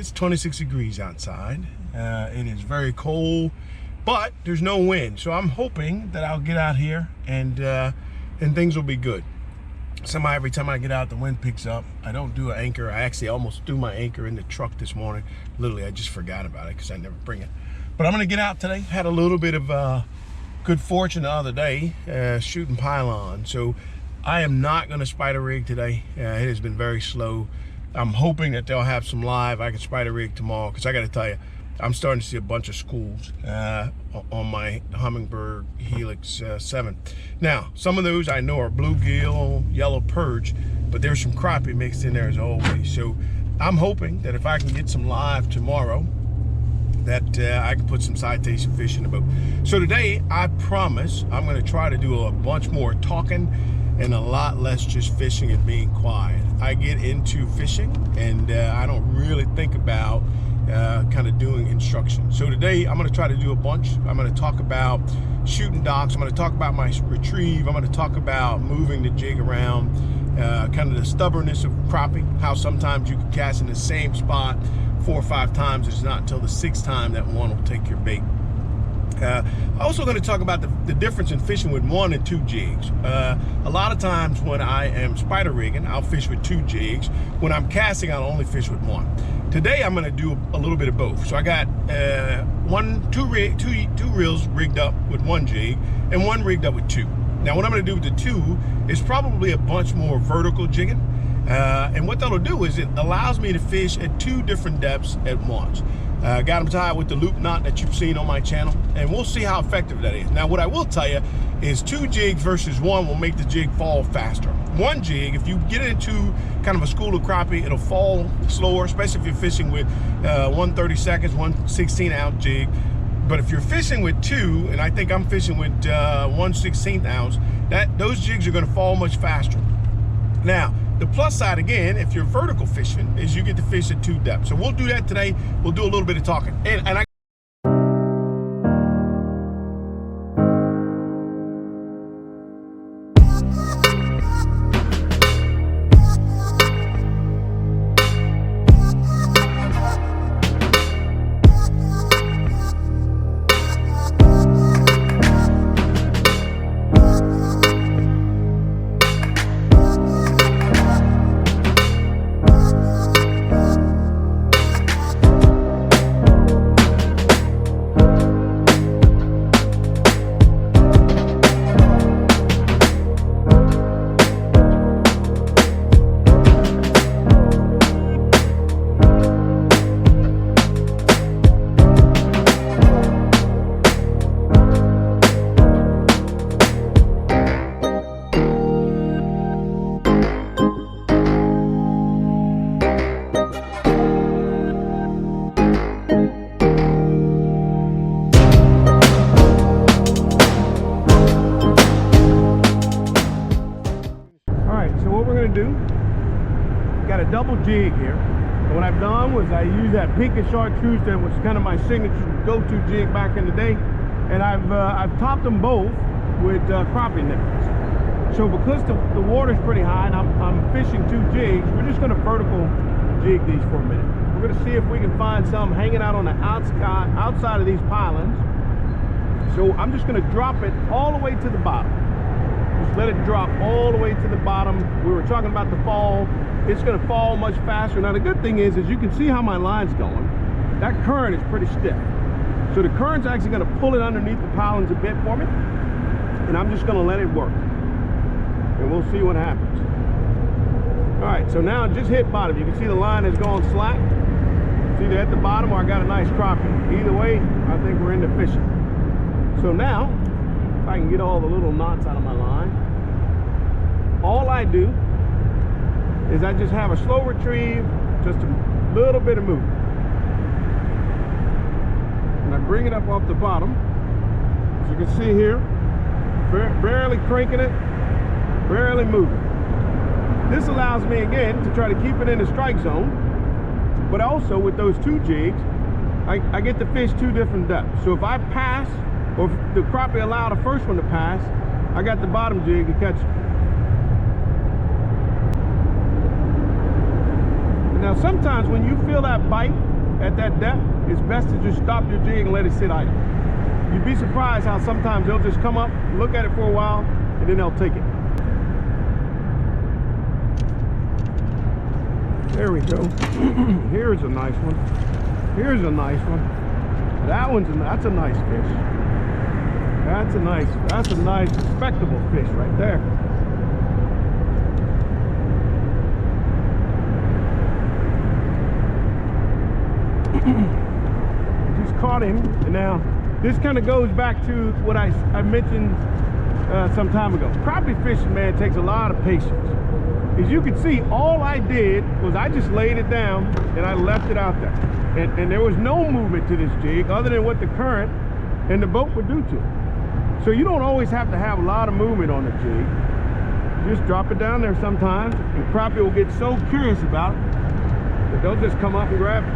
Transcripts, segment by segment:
It's 26 degrees outside. It is very cold, but there's no wind. So I'm hoping that I'll get out here and things will be good. Somehow every time I get out, the wind picks up. I don't do an anchor. I actually almost threw my anchor in the truck this morning. Literally, I just forgot about it because I never bring it. But I'm gonna get out today. Had a little bit of good fortune the other day shooting pylon. So I am not gonna spider rig today. It has been very slow. I'm hoping that they'll have some live. I can spider rig tomorrow, because I got to tell you, I'm starting to see a bunch of schools on my Humminbird Helix 7. Now, some of those I know are bluegill, yellow perch, but there's some crappie mixed in there as always. So I'm hoping that if I can get some live tomorrow, that I can put some citation fish in the boat. So today, I promise I'm going to try to do a bunch more talking and a lot less just fishing and being quiet. I get into fishing and I don't really think about kind of doing instruction. So today I'm gonna try to do a bunch. I'm gonna talk about shooting docks. I'm gonna talk about my retrieve. I'm gonna talk about moving the jig around, kind of the stubbornness of crappie, how sometimes you can cast in the same spot 4 or 5 times. It's not until the 6th time that one will take your bait. I'm also going to talk about the difference in fishing with 1 and 2 jigs. A lot of times when I am spider rigging, I'll fish with 2 jigs. When I'm casting, I'll only fish with 1. Today, I'm going to do a little bit of both. So I got two reels rigged up with 1 jig and 1 rigged up with 2. Now, what I'm going to do with the 2 is probably a bunch more vertical jigging. And what that'll do is it allows me to fish at 2 different depths at once. Got them tied with the loop knot that you've seen on my channel, and we'll see how effective that is. Now, what I will tell you is 2 jigs versus 1 will make the jig fall faster. 1 jig, if you get into kind of a school of crappie, it'll fall slower, especially if you're fishing with 1/32, 1/16 ounce jig. But if you're fishing with 2, and I think I'm fishing with 1/16 ounce, those jigs are going to fall much faster. Now, the plus side, again, if you're vertical fishing, is you get to fish at 2 depths. So we'll do that today. We'll do a little bit of talking. And I got a double jig here. And what I've done was I used that pinkish chartreuse that was kind of my signature go-to jig back in the day, and I've topped them both with crappie nipples. So because the water's pretty high and I'm fishing 2 jigs, we're just going to vertical jig these for a minute. We're going to see if we can find some hanging out on the outside of these pylons. So I'm just going to drop it all the way to the bottom. Just let it drop all the way to the bottom. We were talking about the fall. It's going to fall much faster. Now the good thing is you can see how my line's going. That current is pretty stiff. So the current's actually going to pull it underneath the pylons a bit for me. And I'm just going to let it work. And we'll see what happens. All right, so now it just hit bottom. You can see the line is going slack. It's either at the bottom or I got a nice crappie. Either way, I think we're into fishing. So now, if I can get all the little knots out of my line, all I do is I just have a slow retrieve, just a little bit of movement. And I bring it up off the bottom. As you can see here, barely cranking it, barely moving. This allows me again to try to keep it in the strike zone, but also with those 2 jigs, I get to fish 2 different depths. So if I pass, or if the crappie allow the first one to pass, I got the bottom jig to catch it. Now sometimes when you feel that bite at that depth, it's best to just stop your jig and let it sit idle. You'd be surprised how sometimes they'll just come up, look at it for a while, and then they'll take it. There we go. Here's a nice one. Here's a nice one. That's a nice fish. That's a nice respectable fish right there. Just caught him, and now this kind of goes back to what I mentioned some time ago. Crappie fishing, man, takes a lot of patience. As you can see, all I did was I just laid it down and I left it out there. And there was no movement to this jig other than what the current and the boat would do to it. So you don't always have to have a lot of movement on the jig. Just drop it down there sometimes, and crappie will get so curious about it that they'll just come up and grab it.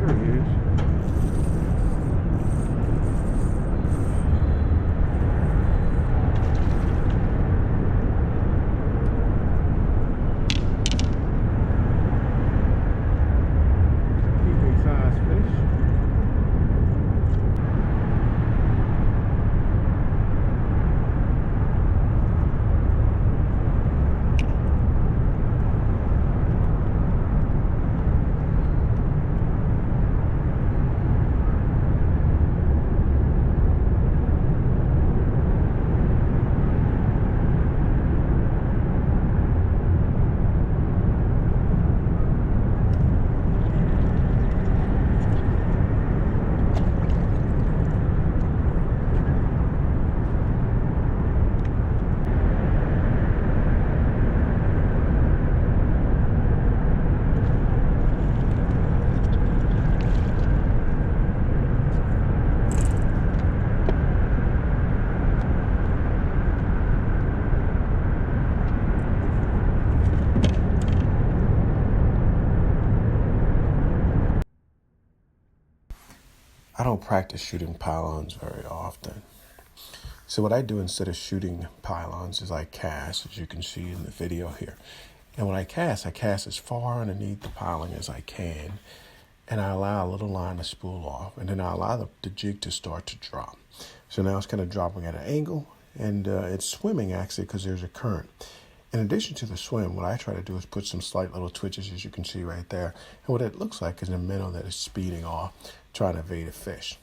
There he is. I don't practice shooting pylons very often. So what I do instead of shooting pylons is I cast, as you can see in the video here. And when I cast as far underneath the piling as I can, and I allow a little line to spool off, and then I allow the jig to start to drop. So now it's kind of dropping at an angle, and it's swimming actually because there's a current. In addition to the swim, what I try to do is put some slight little twitches, as you can see right there. And what it looks like is a minnow that is speeding off, trying to evade a fish.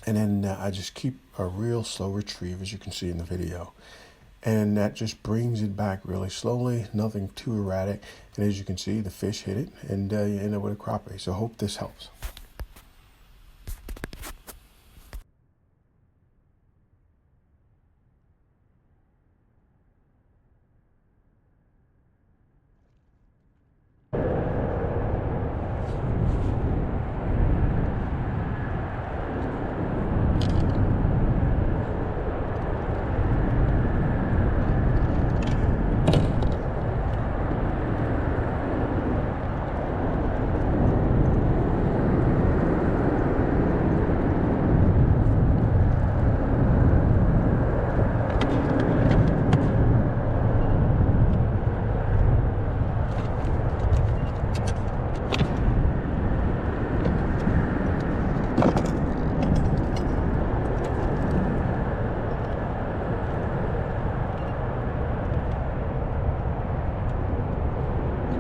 And then I just keep a real slow retrieve, as you can see in the video. And that just brings it back really slowly, nothing too erratic. And as you can see, the fish hit it, and you end up with a crappie. So I hope this helps.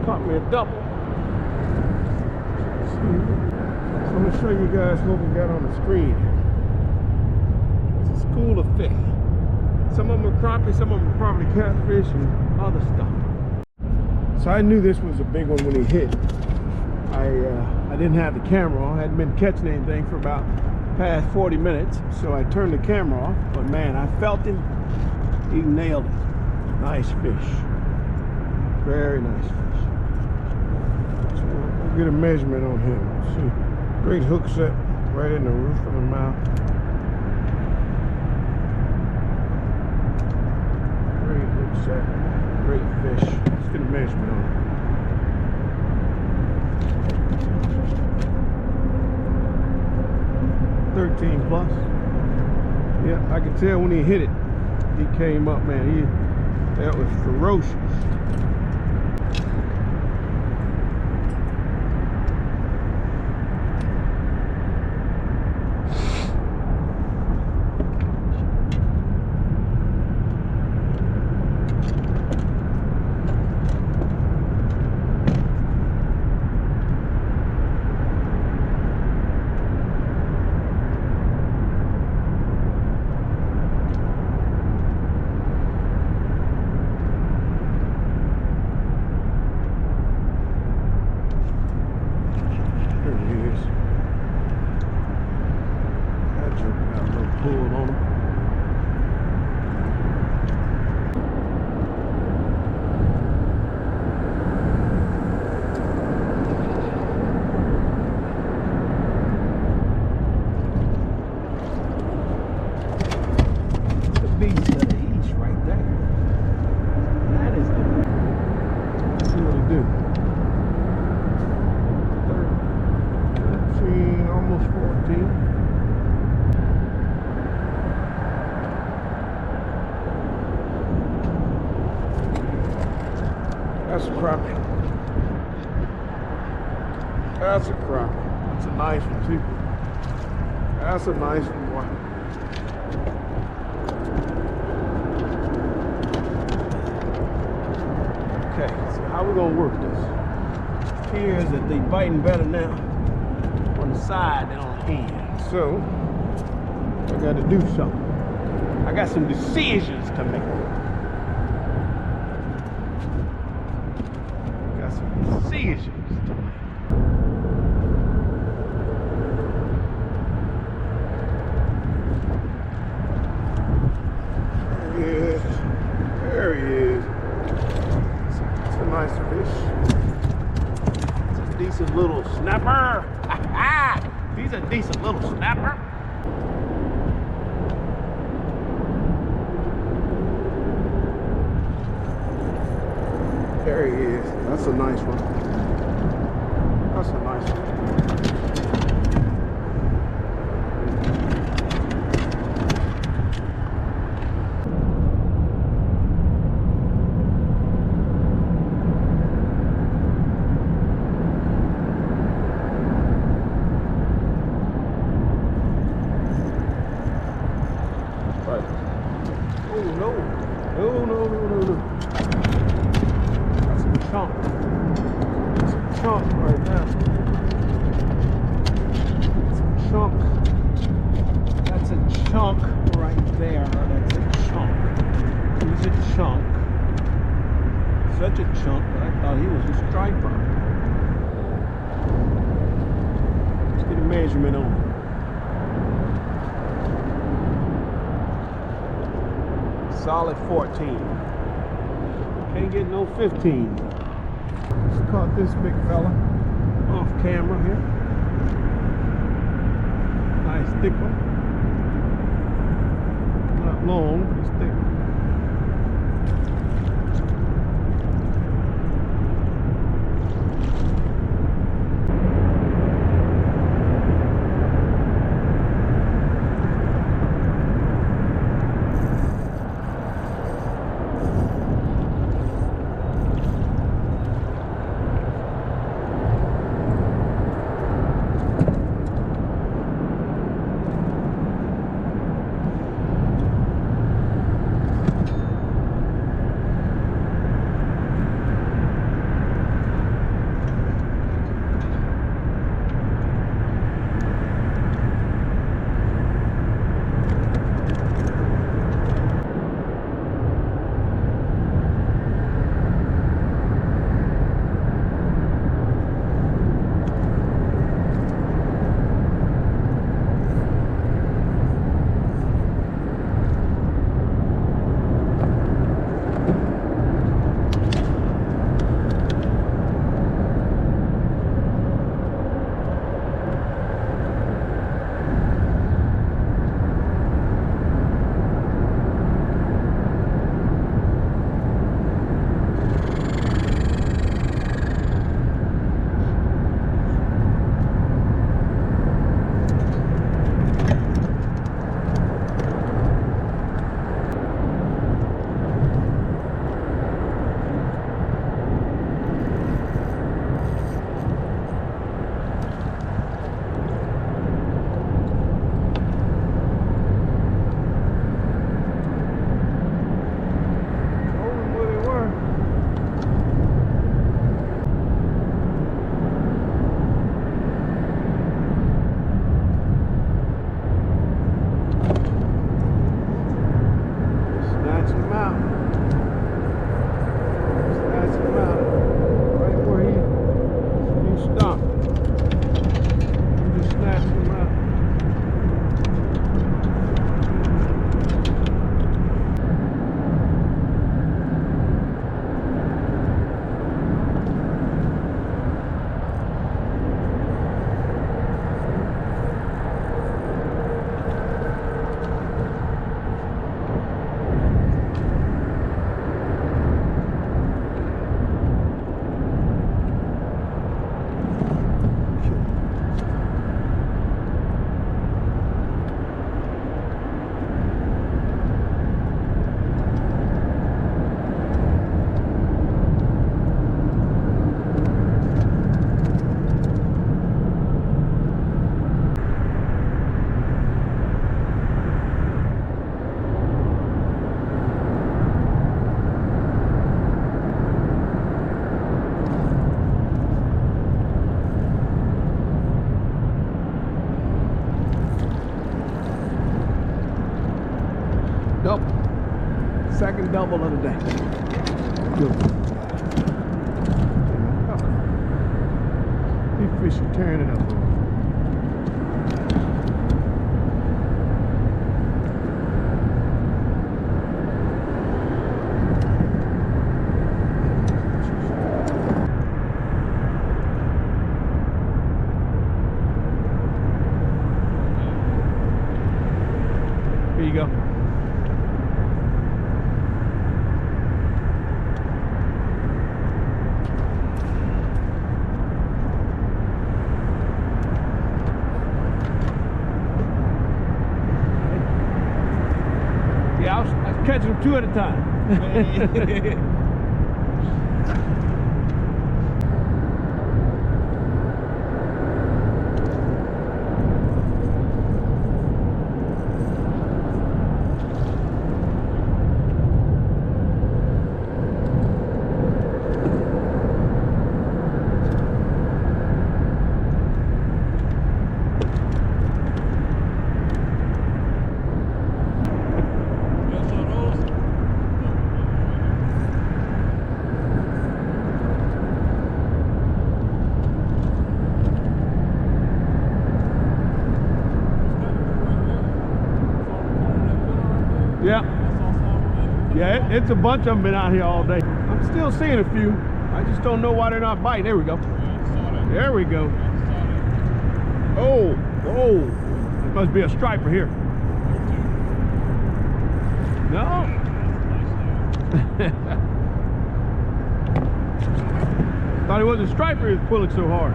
Caught me a double. So I'm going to show you guys what we got on the screen. It's a school of fish. Some of them are crappie, some of them are probably catfish and other stuff. So I knew this was a big one when he hit. I didn't have the camera on. I hadn't been catching anything for about past 40 minutes, so I turned the camera off. But man, I felt him. He nailed it. Nice fish. Very nice fish. Get a measurement on him. See, great hook set right in the roof of the mouth. Great hook set, great fish. Let's get a measurement on him. +13. Yeah, I could tell when he hit it. He came up, man. That was ferocious. That's a crappie. That's a crappie. That's a nice one too. That's a nice one, boy. Okay, so how we gonna work this? Here is that they biting better now on the side than on the end. So I gotta do something. I got some decisions to make. Decisions to make. There he is. It's a nice fish. It's a decent little snapper. He's a decent little snapper. There he is. That's a nice one. That's a nice one. But, oh no. No. Chunk. It's a chunk right now. It's a chunk. That's a chunk right there. That's a chunk. He's a chunk. Such a chunk that I thought he was a striper. Let's get a measurement on it. Solid 14. Can't get no 15. Just caught this big fella off camera here. Nice thick one. Not long, but it's thick. second double of the day. Good. These fish are tearing it up. Here you go. Yeah, I was catching them 2 at a time. Yeah. Yeah, it's a bunch of them been out here all day. I'm still seeing a few. I just don't know why they're not biting. There we go. There we go. Oh, oh. It must be a striper here. No. Thought it was a striper, he was pulling so hard.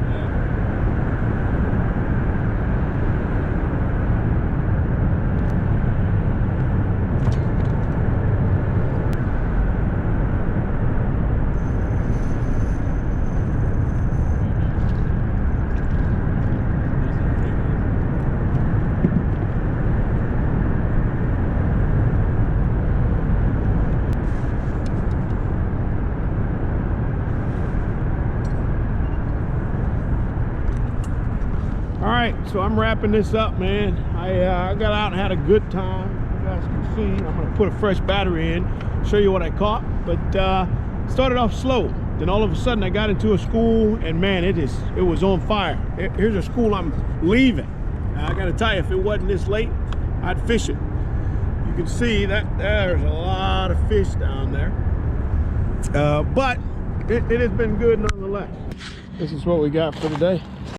All right, so I'm wrapping this up, man. I got out and had a good time. You guys can see, I'm gonna put a fresh battery in, show you what I caught. But started off slow. Then all of a sudden I got into a school and man, it was on fire. Here's a school I'm leaving. I gotta tell you, if it wasn't this late, I'd fish it. You can see that there's a lot of fish down there. But it has been good nonetheless. This is what we got for today.